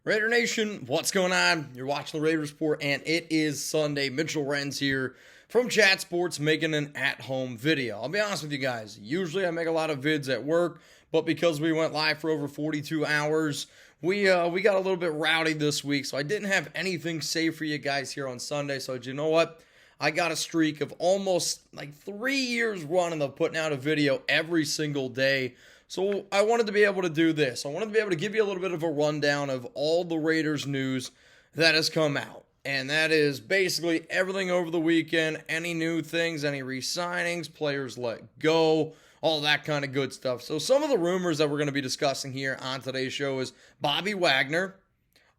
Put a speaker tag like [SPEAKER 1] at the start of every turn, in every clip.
[SPEAKER 1] Raider Nation, what's going on? You're watching the Raiders Report, and it is Sunday. Mitchell Renz here from Chat Sports making an at-home video. I'll be honest with you guys. Usually I make a lot of vids at work, but because we went live for over 42 hours, we got a little bit rowdy this week, so I didn't have anything saved for you guys here on Sunday. So you know what? I got a streak of almost like 3 years running of putting out a video every single day. So I wanted to be able to do this. I wanted to be able to give you a little bit of a rundown of all the Raiders news that has come out. And that is basically everything over the weekend, any new things, any re-signings, players let go, all that kind of good stuff. So some of the rumors that we're going to be discussing here on today's show is Bobby Wagner,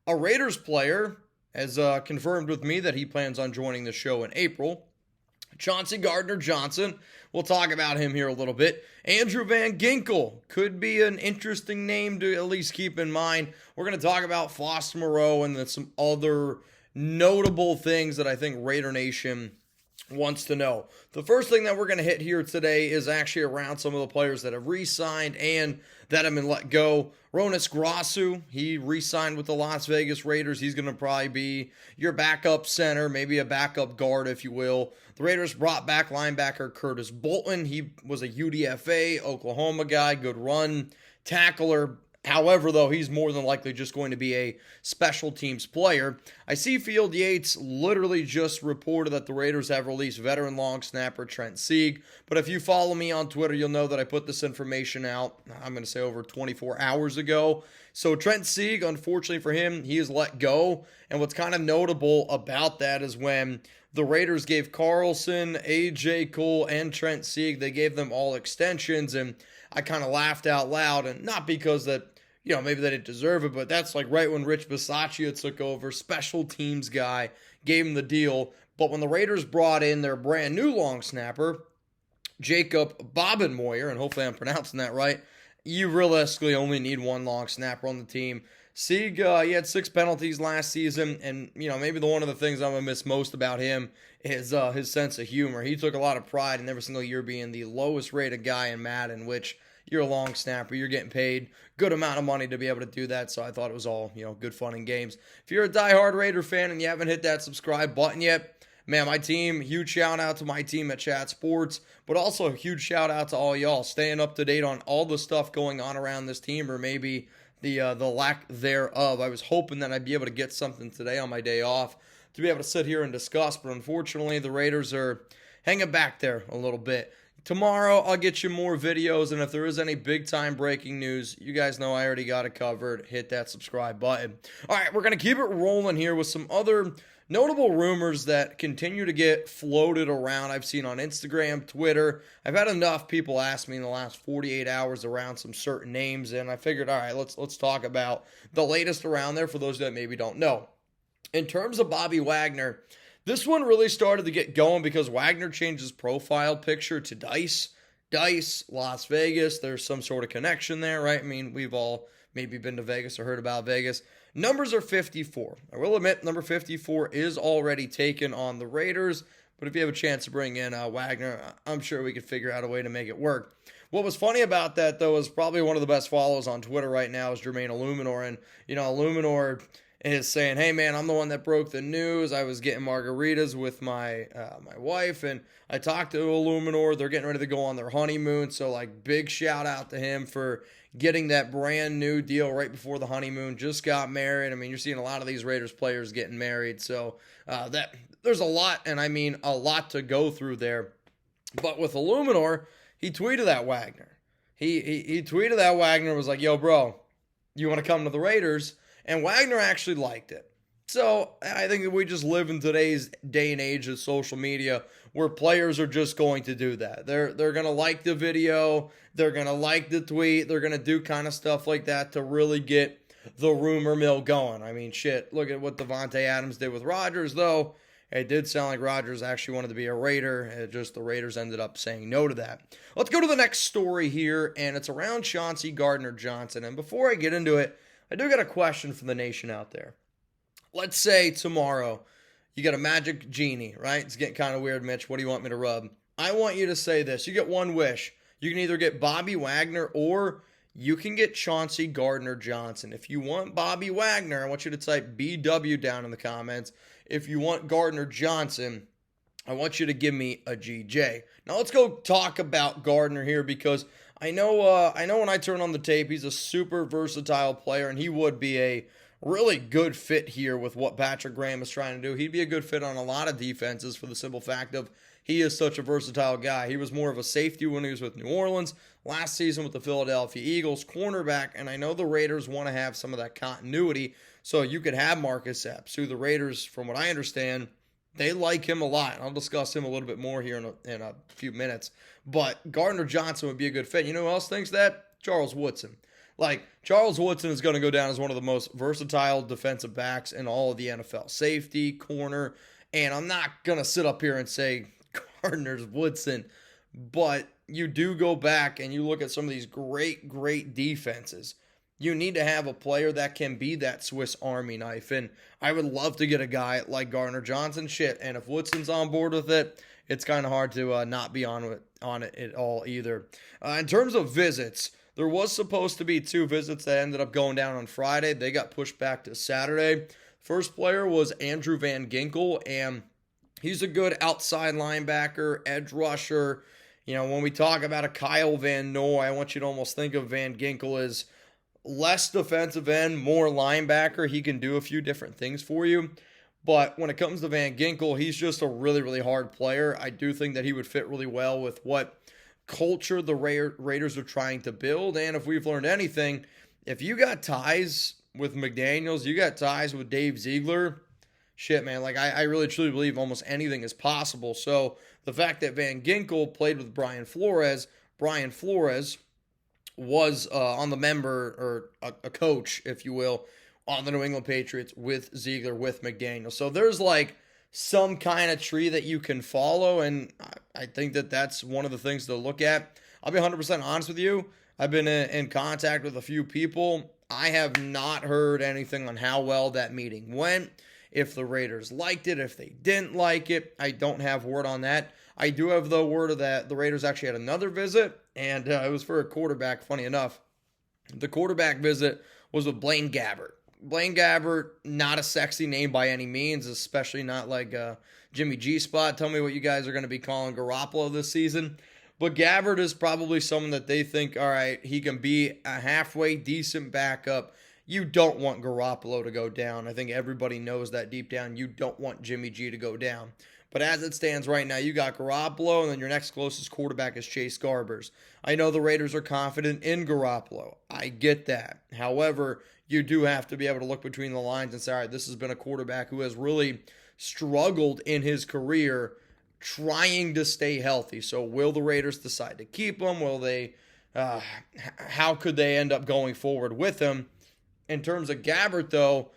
[SPEAKER 1] a Raiders player, has confirmed with me that he plans on joining the show in April. Chauncey Gardner-Johnson, we'll talk about him here a little bit. Andrew Van Ginkel could be an interesting name to at least keep in mind. We're going to talk about Foster Moreau and then some other notable things that I think Raider Nation wants to know. The first thing that we're going to hit here today is actually around some of the players that have re-signed and that have been let go. Hroniss Grasu, he re-signed with the Las Vegas Raiders. He's going to probably be your backup center, maybe a backup guard, if you will. The Raiders brought back linebacker Curtis Bolton. He was a UDFA, Oklahoma guy, good run tackler. However, though, he's more than likely just going to be a special teams player. I see Field Yates literally just reported that the Raiders have released veteran long snapper Trent Sieg. But if you follow me on Twitter, you'll know that I put this information out, I'm going to say over 24 hours ago. So Trent Sieg, unfortunately for him, he is let go. And what's kind of notable about that is when the Raiders gave Carlson, A.J. Cole, and Trent Sieg, they gave them all extensions, and I kind of laughed out loud, and not because that, maybe they didn't deserve it, but that's like right when Rich Bisaccia took over, special teams guy, gave him the deal. But when the Raiders brought in their brand new long snapper, Jacob Bobenmoyer, and hopefully I'm pronouncing that right, you realistically only need one long snapper on the team. Sieg, he had 6 penalties last season, and, maybe one of the things I'm going to miss most about him is his sense of humor. He took a lot of pride in every single year being the lowest rated guy in Madden, which you're a long snapper, you're getting paid good amount of money to be able to do that, so I thought it was all, good fun and games. If you're a diehard Raider fan and you haven't hit that subscribe button yet, man, my team, huge shout out to my team at Chat Sports, but also a huge shout out to all y'all staying up to date on all the stuff going on around this team, or maybe the lack thereof. I was hoping that I'd be able to get something today on my day off to be able to sit here and discuss, but unfortunately the Raiders are hanging back there a little bit. Tomorrow I'll get you more videos, and if there is any big-time breaking news, you guys know I already got it covered. Hit that subscribe button. All right, we're going to keep it rolling here with some other notable rumors that continue to get floated around. I've seen on Instagram, Twitter. I've had enough people ask me in the last 48 hours around some certain names, and I figured, all right, let's talk about the latest around there for those that maybe don't know. In terms of Bobby Wagner, this one really started to get going because Wagner changed his profile picture to Dice. Dice, Las Vegas, there's some sort of connection there, right? I mean, we've all maybe been to Vegas or heard about Vegas. Numbers are 54. I will admit, number 54 is already taken on the Raiders, but if you have a chance to bring in Wagner, I'm sure we could figure out a way to make it work. What was funny about that, though, is probably one of the best follows on Twitter right now is Jermaine Illuminor, and, Illuminor is saying, hey, man, I'm the one that broke the news. I was getting margaritas with my wife, and I talked to Illuminor. They're getting ready to go on their honeymoon, so, big shout-out to him for getting that brand new deal right before the honeymoon. Just got married. I mean, you're seeing a lot of these Raiders players getting married, so that there's a lot, and I mean a lot to go through there. But with Illuminor, he tweeted at Wagner. He tweeted at Wagner, was like, yo, bro, you want to come to the Raiders? And Wagner actually liked it. So I think that we just live in today's day and age of social media where players are just going to do that. They're going to like the video. They're going to like the tweet. They're going to do kind of stuff like that to really get the rumor mill going. I mean, shit, look at what Devontae Adams did with Rodgers, though. It did sound like Rodgers actually wanted to be a Raider. It just the Raiders ended up saying no to that. Let's go to the next story here, and it's around Chauncey Gardner-Johnson. And before I get into it, I do got a question from the nation out there. Let's say tomorrow you got a magic genie, right? It's getting kind of weird, Mitch. What do you want me to rub? I want you to say this. You get one wish. You can either get Bobby Wagner or you can get Chauncey Gardner-Johnson. If you want Bobby Wagner, I want you to type BW down in the comments. If you want Gardner-Johnson, I want you to give me a GJ. Now let's go talk about Gardner here, because I know when I turn on the tape, he's a super versatile player, and he would be a really good fit here with what Patrick Graham is trying to do. He'd be a good fit on a lot of defenses for the simple fact of he is such a versatile guy. He was more of a safety when he was with New Orleans, last season with the Philadelphia Eagles, cornerback, and I know the Raiders want to have some of that continuity, so you could have Marcus Epps, who the Raiders, from what I understand, they like him a lot. I'll discuss him a little bit more here in a few minutes. But Gardner-Johnson would be a good fit. You know who else thinks that? Charles Woodson. Like, Charles Woodson is going to go down as one of the most versatile defensive backs in all of the NFL. Safety, corner, and I'm not going to sit up here and say Gardner's Woodson, but you do go back and you look at some of these great defenses. You need to have a player that can be that Swiss Army knife, and I would love to get a guy like Gardner-Johnson. And if Woodson's on board with it, it's kind of hard to not be on it at all either. In terms of visits, there was supposed to be 2 visits that ended up going down on Friday. They got pushed back to Saturday. First player was Andrew Van Ginkel, and he's a good outside linebacker, edge rusher. You know, when we talk about a Kyle Van Noy, I want you to almost think of Van Ginkel as less defensive end, more linebacker. He can do a few different things for you. But when it comes to Van Ginkel, he's just a really hard player. I do think that he would fit really well with what culture the Raiders are trying to build. And if we've learned anything, if you got ties with McDaniels, you got ties with Dave Ziegler, shit, man, like I really truly believe almost anything is possible. So the fact that Van Ginkel played with Brian Flores was on the member, or a coach, if you will, on the New England Patriots with Ziegler, with McDaniel. So there's like some kind of tree that you can follow, and I think that that's one of the things to look at. I'll be 100% honest with you. I've been in contact with a few people. I have not heard anything on how well that meeting went, if the Raiders liked it, if they didn't like it. I don't have word on that. I do have the word of that the Raiders actually had another visit, and it was for a quarterback, funny enough. The quarterback visit was with Blaine Gabbert. Blaine Gabbert, not a sexy name by any means, especially not like Jimmy G Spot. Tell me what you guys are going to be calling Garoppolo this season. But Gabbert is probably someone that they think, all right, he can be a halfway decent backup. You don't want Garoppolo to go down. I think everybody knows that deep down. You don't want Jimmy G to go down. But as it stands right now, you got Garoppolo, and then your next closest quarterback is Chase Garbers. I know the Raiders are confident in Garoppolo. I get that. However, you do have to be able to look between the lines and say, all right, this has been a quarterback who has really struggled in his career trying to stay healthy. So will the Raiders decide to keep him? Will they? How could they end up going forward with him? In terms of Gabbert, though,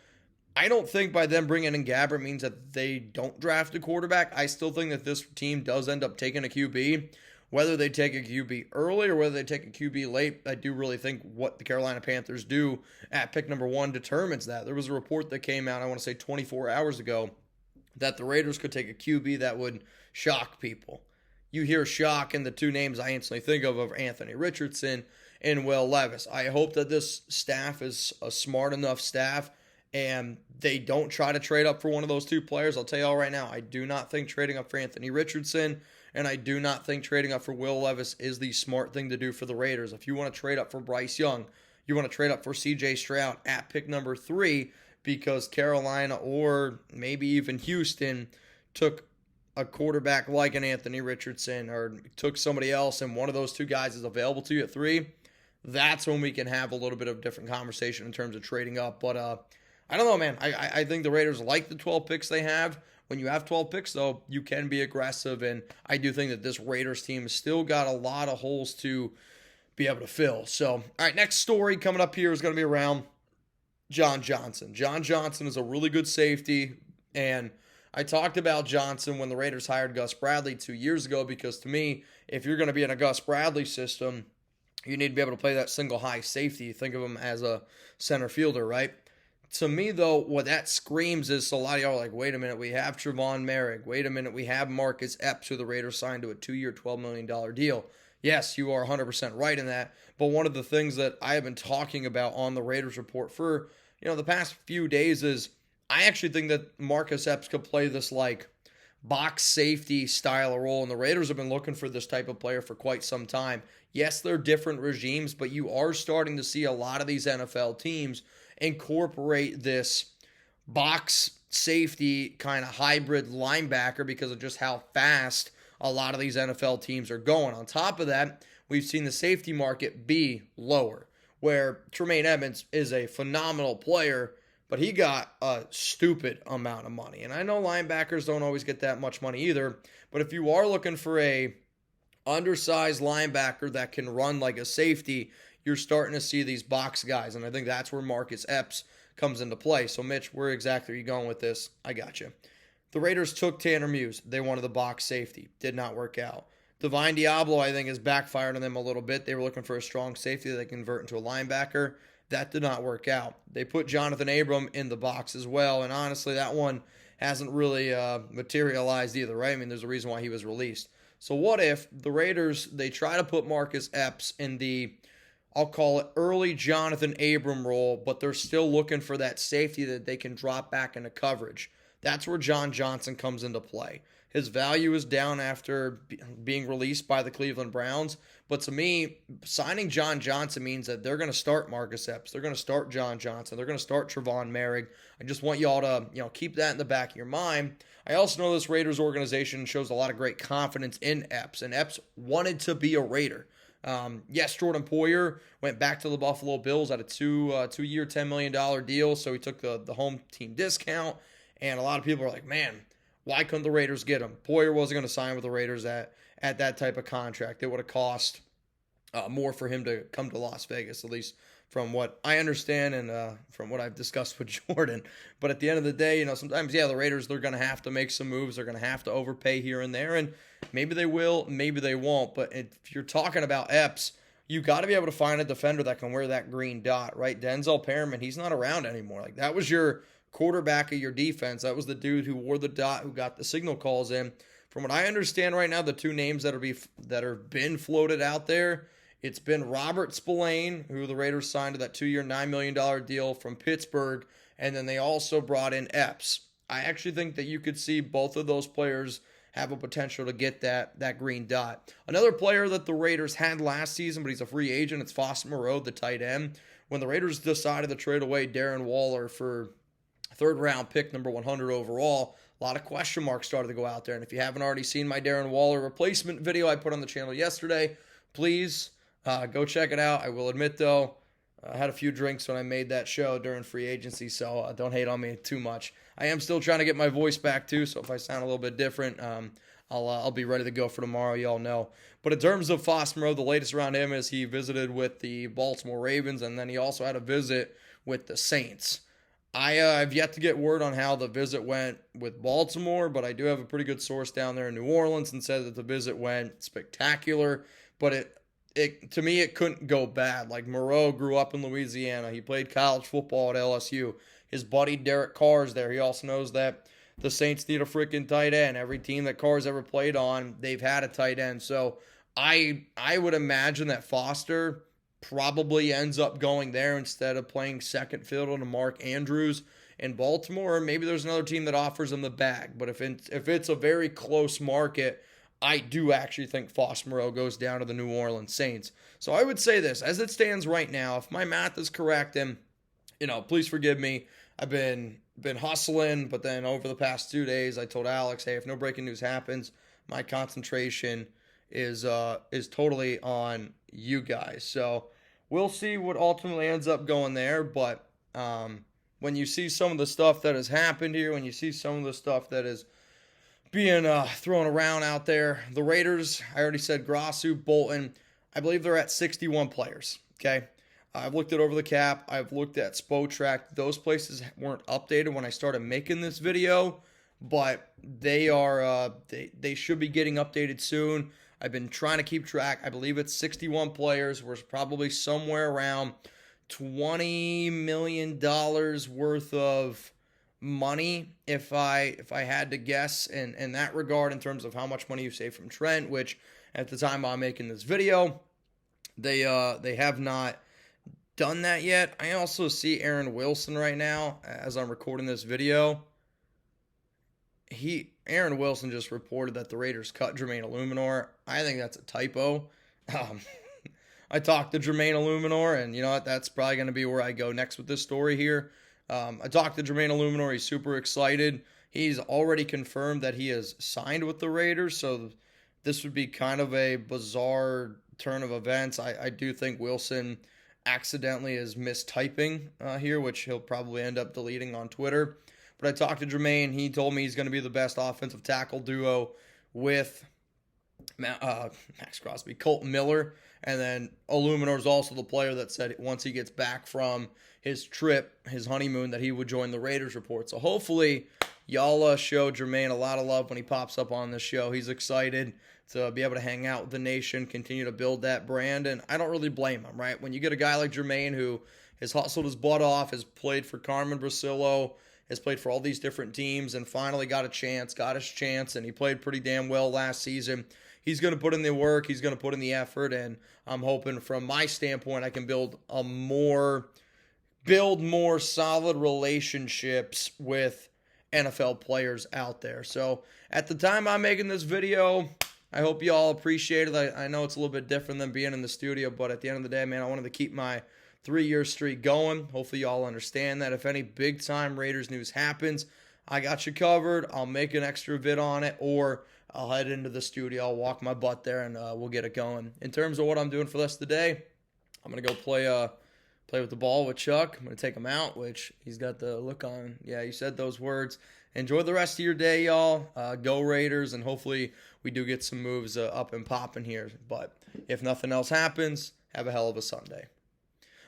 [SPEAKER 1] I don't think by them bringing in Gabbert means that they don't draft a quarterback. I still think that this team does end up taking a QB. Whether they take a QB early or whether they take a QB late, I do really think what the Carolina Panthers do at pick number 1 determines that. There was a report that came out, I want to say 24 hours ago, that the Raiders could take a QB that would shock people. You hear shock, and the 2 names I instantly think of are Anthony Richardson and Will Levis. I hope that this staff is a smart enough staff and they don't try to trade up for one of those 2 players. I'll tell you all right now, I do not think trading up for Anthony Richardson and I do not think trading up for Will Levis is the smart thing to do for the Raiders. If you want to trade up for Bryce Young, you want to trade up for C.J. Stroud at pick number 3 because Carolina or maybe even Houston took a quarterback like an Anthony Richardson or took somebody else and one of those 2 guys is available to you at 3, that's when we can have a little bit of a different conversation in terms of trading up. But I don't know, man. I think the Raiders like the 12 picks they have. When you have 12 picks, though, you can be aggressive, and I do think that this Raiders team has still got a lot of holes to be able to fill. So, all right, next story coming up here is going to be around John Johnson. John Johnson is a really good safety, and I talked about Johnson when the Raiders hired Gus Bradley 2 years ago because, to me, if you're going to be in a Gus Bradley system, you need to be able to play that single high safety. Think of him as a center fielder, right? To me, though, what that screams is, so a lot of y'all are like, wait a minute, we have Trevon Merrick. Wait a minute, we have Marcus Epps, who the Raiders signed to a 2-year, $12 million deal. Yes, you are 100% right in that. But one of the things that I have been talking about on the Raiders report for, the past few days is I actually think that Marcus Epps could play this like box safety style of role, and the Raiders have been looking for this type of player for quite some time. Yes, they're different regimes, but you are starting to see a lot of these NFL teams incorporate this box safety kind of hybrid linebacker because of just how fast a lot of these NFL teams are going. On top of that, we've seen the safety market be lower, where Tremaine Edmunds is a phenomenal player, but he got a stupid amount of money. And I know linebackers don't always get that much money either, but if you are looking for a undersized linebacker that can run like a safety, you're starting to see these box guys, and I think that's where Marcus Epps comes into play. So, Mitch, where exactly are you going with this? I got you. The Raiders took Tanner Muse. They wanted the box safety. Did not work out. Divine Diablo, I think, has backfired on them a little bit. They were looking for a strong safety that they convert into a linebacker. That did not work out. They put Jonathan Abram in the box as well, and honestly, that one hasn't really materialized either, right? I mean, there's a reason why he was released. So what if the Raiders, they try to put Marcus Epps in the, I'll call it early Jonathan Abram role, but they're still looking for that safety that they can drop back into coverage. That's where John Johnson comes into play. His value is down after being released by the Cleveland Browns. But to me, signing John Johnson means that they're going to start Marcus Epps. They're going to start John Johnson. They're going to start Trevon Merrick. I just want y'all to, keep that in the back of your mind. I also know this Raiders organization shows a lot of great confidence in Epps, and Epps wanted to be a Raider. Yes, Jordan Poyer went back to the Buffalo Bills at a two-year, $10 million deal, so he took the home team discount. And a lot of people are like, man, why couldn't the Raiders get him? Poyer wasn't going to sign with the Raiders at that type of contract. It would have cost more for him to come to Las Vegas, at least from what I understand and from what I've discussed with Jordan. But at the end of the day, sometimes, the Raiders, they're going to have to make some moves. They're going to have to overpay here and there, and maybe they will, maybe they won't. But if you're talking about Epps, you got to be able to find a defender that can wear that green dot, right? Denzel Perriman, he's not around anymore. Like, that was your quarterback of your defense. That was the dude who wore the dot, who got the signal calls in. From what I understand right now, the two names that have been floated out there, it's been Robert Spillane, who the Raiders signed to that 2-year, $9 million deal from Pittsburgh, and then they also brought in Epps. I actually think that you could see both of those players have a potential to get that green dot. Another player that the Raiders had last season, but he's a free agent, it's Foster Moreau, the tight end. When the Raiders decided to trade away Darren Waller for third-round pick, number 100 overall, a lot of question marks started to go out there. And if you haven't already seen my Darren Waller replacement video I put on the channel yesterday, please go check it out. I will admit, though, I had a few drinks when I made that show during free agency, so don't hate on me too much. I am still trying to get my voice back, too, so if I sound a little bit different, I'll be ready to go for tomorrow, y'all know. But in terms of Foster Moreau, the latest around him is he visited with the Baltimore Ravens, and then he also had a visit with the Saints. I've yet to get word on how the visit went with Baltimore, but I do have a pretty good source down there in New Orleans and said that the visit went spectacular. But to me, it couldn't go bad. Like, Moreau grew up in Louisiana. He played college football at LSU. His buddy Derek Carr's there. He also knows that the Saints need a freaking tight end. Every team that Carr's ever played on, they've had a tight end. So I would imagine that Foster probably ends up going there instead of playing second fiddle to Mark Andrews in Baltimore. Or maybe there's another team that offers him the bag. But if it's a very close market, I do actually think Foster Moreau goes down to the New Orleans Saints. So I would say this, as it stands right now, if my math is correct, and please forgive me, I've been hustling, but then over the past 2 days, I told Alex, hey, if no breaking news happens, my concentration is totally on you guys. So we'll see what ultimately ends up going there. But when you see some of the stuff that has happened here, when you see some of the stuff that is being thrown around out there, the Raiders, I already said Grossu, Bolton, I believe they're at 61 players, okay? I've looked at Over the Cap. I've looked at Spotrac. Those places weren't updated when I started making this video, but they are they should be getting updated soon. I've been trying to keep track. I believe it's 61 players. We're probably somewhere around $20 million worth of money, if I had to guess in that regard, in terms of how much money you save from Trent, which at the time I'm making this video. They have not done that yet. I also see Aaron Wilson right now as I'm recording this video. Aaron Wilson just reported that the Raiders cut Jermaine Illuminor. I think that's a typo. I talked to Jermaine Illuminor, and you know what? That's probably going to be where I go next with this story here. I talked to Jermaine Illuminor. He's super excited. He's already confirmed that he has signed with the Raiders, so this would be kind of a bizarre turn of events. I do think Wilson accidentally is mistyping here, which he'll probably end up deleting on Twitter. But I talked to Jermaine. He told me he's going to be the best offensive tackle duo with Max Crosby, Colton Miller, and then Illuminor is also the player that said once he gets back from his trip, his honeymoon, that he would join the Raiders report. So hopefully y'all show Jermaine a lot of love when he pops up on this show. He's excited to be able to hang out with the nation, continue to build that brand, and I don't really blame him, right? When you get a guy like Jermaine who has hustled his butt off, has played for Carmen Brasillo, has played for all these different teams, and finally got his chance, and he played pretty damn well last season. He's going to put in the work, he's going to put in the effort, and I'm hoping from my standpoint I can build more solid relationships with NFL players out there. So at the time I'm making this video, I hope you all appreciate it. I know it's a little bit different than being in the studio, but at the end of the day, man, I wanted to keep my 3-year streak going. Hopefully y'all understand that if any big-time Raiders news happens, I got you covered. I'll make an extra vid on it, or I'll head into the studio. I'll walk my butt there, and we'll get it going. In terms of what I'm doing for the rest of the day, I'm going to go play with the ball with Chuck. I'm going to take him out, which he's got the look on. Yeah, you said those words. Enjoy the rest of your day, y'all. Go Raiders, and hopefully we do get some moves up and popping here. But if nothing else happens, have a hell of a Sunday.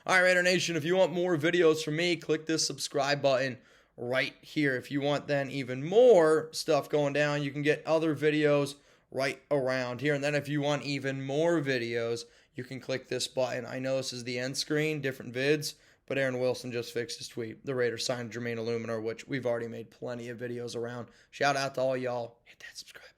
[SPEAKER 1] All right, Raider Nation, if you want more videos from me, click this subscribe button right here. If you want then even more stuff going down, you can get other videos right around here. And then if you want even more videos, you can click this button. I know this is the end screen, different vids, but Aaron Wilson just fixed his tweet. The Raiders signed Jermaine Illuminor, which we've already made plenty of videos around. Shout out to all y'all. Hit that subscribe.